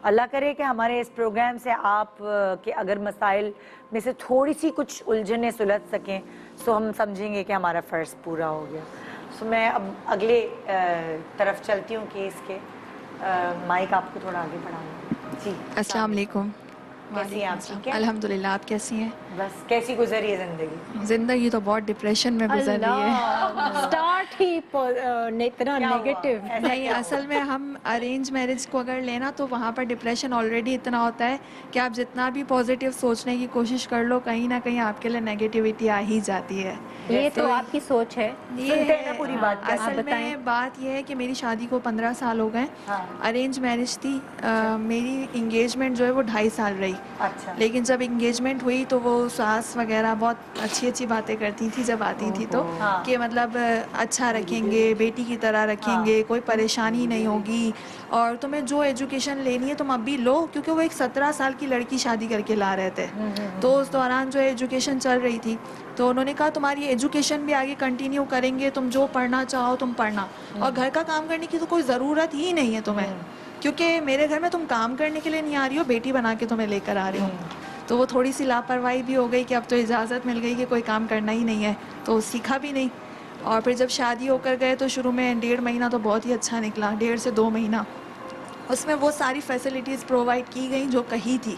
اللہ کرے کہ ہمارے اس پروگرام سے آپ کے اگر مسائل میں سے تھوڑی سی کچھ الجھنیں سلجھ سکیں سو ہم سمجھیں گے کہ ہمارا فرض پورا ہو گیا. سو میں اب اگلے طرف چلتی ہوں کیس کے. مائک آپ کو تھوڑا آگے بڑھاؤں. جی السلام علیکم. کیسی ہیں آپ؟ ٹھیک ہے الحمد للہ. آپ کیسی ہیں؟ بس کیسی گزری ہے زندگی؟ زندگی تو بہت ڈپریشن میں گزر رہی ہے. سٹارٹ ہی اتنا نیگیٹو. نہیں, اصل میں ہم ارینج میرج کو اگر لینا تو وہاں پر ڈپریشن آلریڈی اتنا ہوتا ہے کہ آپ جتنا بھی پازیٹیو سوچنے کی کوشش کر لو کہیں نہ کہیں آپ کے لیے نیگیٹیوٹی آ ہی جاتی ہے. یہ تو آپ کی سوچ ہے. سنتے ہیں نا پوری بات. اصل میں بات یہ ہے کہ میری شادی کو 15 سال ہو گئے. ارینج میرج تھی. میری انگیجمنٹ جو ہے وہ 2.5 سال رہی. لیکن جب انگیجمنٹ ہوئی تو وہ ساس وغیرہ بہت اچھی باتیں کرتی تھی جب آتی تھی تو کہ مطلب اچھا رکھیں گے, بیٹی کی طرح رکھیں گے, کوئی پریشانی نہیں ہوگی, اور تمہیں جو ایجوکیشن لینی ہے تم اب بھی لو, کیونکہ وہ ایک 17 سال کی لڑکی شادی کر کے لا رہے تھے. تو اس دوران جو ایجوکیشن چل رہی تھی تو انہوں نے کہا تمہاری ایجوکیشن بھی آگے کنٹینیو کریں گے, تم جو پڑھنا چاہو تم پڑھنا, اور گھر کا کام کرنے کی تو کوئی ضرورت ہی نہیں ہے تمہیں, کیونکہ میرے گھر میں تم کام کرنے کے لیے نہیں آ رہی ہو, بیٹی بنا کے تمہیں لے کر آ رہی ہوں. تو وہ تھوڑی سی لاپرواہی بھی ہو گئی کہ اب تو اجازت مل گئی کہ کوئی کام کرنا ہی نہیں ہے, تو سیکھا بھی نہیں. اور پھر جب شادی ہو کر گئے تو شروع میں 1.5 مہینہ تو بہت ہی اچھا نکلا, 1.5 سے 2 مہینہ اس میں وہ ساری فیسلٹیز پرووائڈ کی گئیں جو کہی تھی.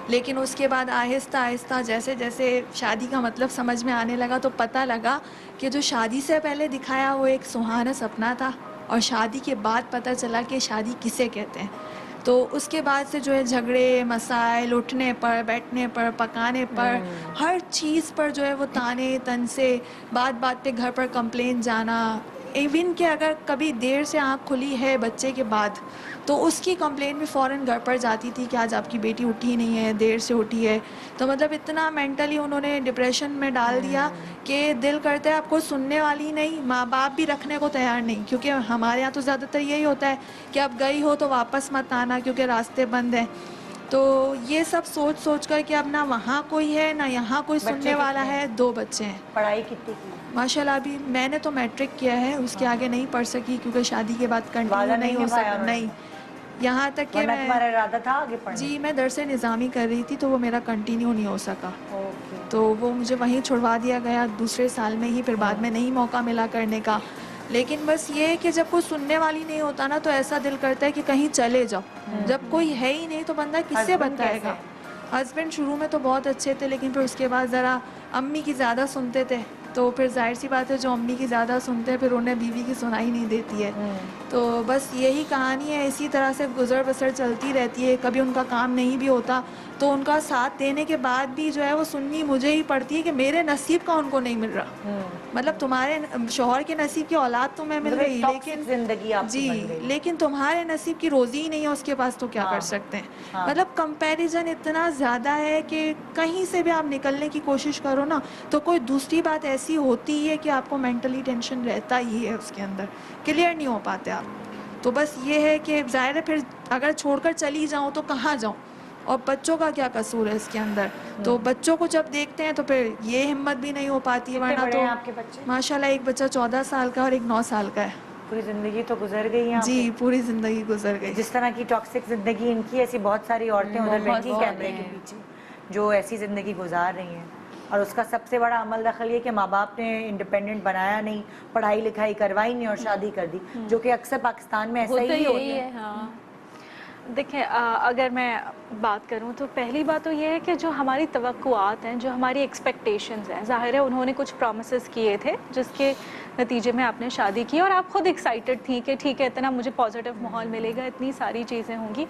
لیکن اس کے بعد آہستہ آہستہ جیسے جیسے شادی کا مطلب سمجھ میں آنے لگا تو پتہ لگا کہ جو شادی سے پہلے دکھایا وہ ایک سہانا سپنا تھا, اور شادی کے بعد پتہ چلا کہ شادی کسے کہتے ہیں. تو اس کے بعد سے جو ہے جھگڑے مسائل, اٹھنے پر بیٹھنے پر پکانے پر ہر چیز پر جو ہے وہ تانے تن سے, بات بات پہ گھر پر کمپلین جانا. ایون کہ اگر کبھی دیر سے آنکھ کھلی ہے بچے کے بعد تو اس کی کمپلین بھی فوراً گھر پر جاتی تھی کہ آج آپ کی بیٹی اٹھی نہیں ہے, دیر سے اٹھی ہے. تو مطلب اتنا مینٹلی انہوں نے ڈپریشن میں ڈال دیا کہ دل کرتا ہے آپ کو سننے والی نہیں, ماں باپ بھی رکھنے کو تیار نہیں, کیونکہ ہمارے یہاں تو زیادہ تر یہی ہوتا ہے کہ اب گئی ہو تو واپس مت آنا کیونکہ راستے بند ہیں. تو یہ سب سوچ سوچ کر کہ اب نہ وہاں کوئی ہے نہ یہاں کوئی سننے والا ہے. 2 بچے ہیں. پڑھائی کتنی کی؟ ماشاء اللہ ابھی میں نے تو میٹرک کیا ہے, اس کے آگے نہیں پڑھ سکی کیونکہ شادی کے بعد کنٹینیو نہیں ہو سکا. نہیں, یہاں تک کہ میں تمہارا ارادہ تھا آگے پڑھنے؟ جی میں درس نظامی کر رہی تھی تو وہ میرا کنٹینیو نہیں ہو سکا. تو وہ مجھے وہیں چھڑوا دیا گیا دوسرے سال میں ہی, پھر بعد میں نہیں موقع ملا کرنے کا. لیکن بس یہ ہے کہ جب کوئی سننے والی نہیں ہوتا نا تو ایسا دل کرتا ہے کہ کہیں چلے جاؤ. جب کوئی ہے ہی نہیں تو بندہ کس سے بتائے گا. ہسبینڈ شروع میں تو بہت اچھے تھے لیکن پھر اس کے بعد ذرا امی کی زیادہ سنتے تھے, تو پھر ظاہر سی بات ہے جو امی کی زیادہ سنتے ہیں پھر انہیں بیوی کی سنائی نہیں دیتی ہے. تو بس یہی کہانی ہے, اسی طرح سے گزر بسر چلتی رہتی ہے. کبھی ان کا کام نہیں بھی ہوتا تو ان کا ساتھ دینے کے بعد بھی جو ہے وہ سننی مجھے ہی پڑتی ہے کہ میرے نصیب کا ان کو نہیں مل رہا. مطلب تمہارے شوہر کے نصیب کی اولاد تمہیں مل رہی لیکن زندگی جی لیکن تمہارے نصیب کی روزی ہی نہیں ہے اس کے پاس, تو کیا کر سکتے ہیں. مطلب کمپیریزن اتنا زیادہ ہے کہ کہیں سے بھی آپ نکلنے کی کوشش کرو نا تو کوئی دوسری بات ایسی ہوتی ہے کہ آپ کو مینٹلی ٹینشن رہتا ہی ہے, اس کے اندر کلیئر نہیں ہو پاتے آپ. تو بس یہ ہے کہ ظاہر ہے پھر اگر چھوڑ کر چلی جاؤں تو کہاں جاؤں, اور بچوں کا کیا قصور ہے اس کے اندر. تو بچوں کو جب دیکھتے ہیں تو پھر یہ ہمت بھی نہیں ہو پاتی ہے. ورنہ تو ماشاء اللہ ایک بچہ 14 سال کا اور ایک 9 سال کا ہے. پوری زندگی تو گزر گئی ہیں. جی پوری زندگی گزر گئی. جس طرح کی ٹاکسک زندگی ان کی, ایسی بہت ساری عورتیں ادھر بیٹھی کیمرے کے پیچھے جو ایسی زندگی گزار رہی ہیں. اور اس کا سب سے بڑا عمل دخل یہ کہ ماں باپ نے انڈیپینڈنٹ بنایا نہیں, پڑھائی لکھائی کروائی نہیں اور شادی کر دی, جو کہ اکثر پاکستان میں ایسا ہی ہوتا ہے. دیکھیں اگر میں بات کروں تو پہلی بات تو یہ ہے کہ جو ہماری توقعات ہیں, جو ہماری ایکسپیکٹیشنز ہیں, ظاہر ہے انہوں نے کچھ پرومسز کیے تھے جس کے نتیجے میں آپ نے شادی کی اور آپ خود ایکسائٹیڈ تھیں کہ ٹھیک ہے اتنا مجھے پازیٹیو ماحول ملے گا, اتنی ساری چیزیں ہوں گی.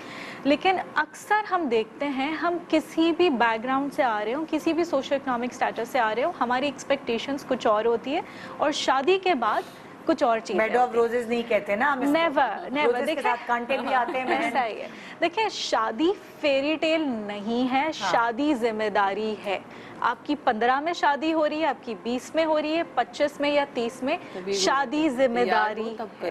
لیکن اکثر ہم دیکھتے ہیں ہم کسی بھی بیک گراؤنڈ سے آ رہے ہوں, کسی بھی سوشو اکنامک اسٹیٹس سے آ رہے ہوں, ہماری ایکسپیکٹیشنز کچھ اور ہوتی ہے اور شادی کے بعد کچھ اور چیزیں. میڈو آف روزز نہیں کہتے نا, نیور. کانٹے بھی آتے ہیں. صحیح ہے. دیکھیں شادی فیری ٹیل نہیں ہے, شادی ذمہ داری ہے. آپ کی 15 میں شادی ہو رہی ہے, آپ کی 20 میں ہو رہی ہے, 25 میں یا 30 میں, شادی ذمہ داری ہے.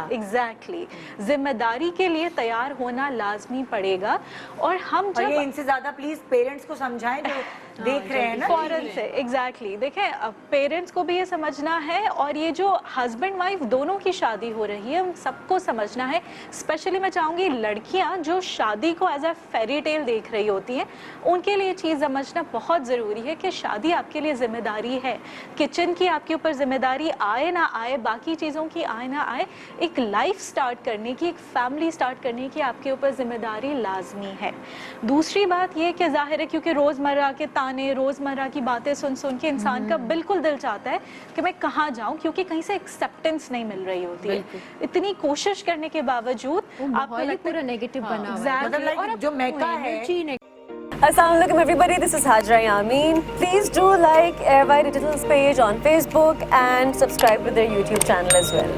ایگزیکٹلی, ذمہ داری کے لیے تیار ہونا لازمی پڑے گا. اور ہم اور جب یہ ان سے زیادہ پلیز پیرنٹس کو سمجھائیں جو دیکھ رہے ہیں نا, فوراً سے ایگزیکٹلی دیکھیں پیرنٹس کو بھی یہ سمجھنا ہے, اور یہ جو ہسبینڈ وائف دونوں کی شادی ہو رہی ہے ان سب کو سمجھنا ہے. اسپیشلی میں چاہوں گی لڑکیاں جو شادی کو ایز اے فیری ٹیل دیکھ رہی ہوتی ہیں, ان کے لیے چیز سمجھنا بہت ضروری ہے کہ شادی آپ کے لیے ذمہ داری ہے. کچن کی آپ کے اوپر ذمہ داری آئے نہ آئے, باقی چیزوں کی آئے نہ آئے, ایک لائف سٹارٹ کرنے کی, ایک فیملی سٹارٹ کرنے کی آپ کے اوپر ذمہ داری لازمی ہے. دوسری بات یہ کہ ظاہر ہے کیونکہ روزمرہ کے تانے, روزمرہ کی باتیں سن سن کے انسان کا بالکل دل چاہتا ہے کہ میں کہاں جاؤں, کیونکہ کہیں سے ایکسیپٹنس نہیں مل رہی ہوتی ہے. اتنی کوشش کرنے کے باوجود آپ کو پورا نیگیٹو بنا ہوا ہے. مطلب لائک جو میکا ہے. Assalamu alaikum everybody, this is Hajra Yameen. Please do like Airway Digital's page on Facebook and subscribe to their YouTube channel as well.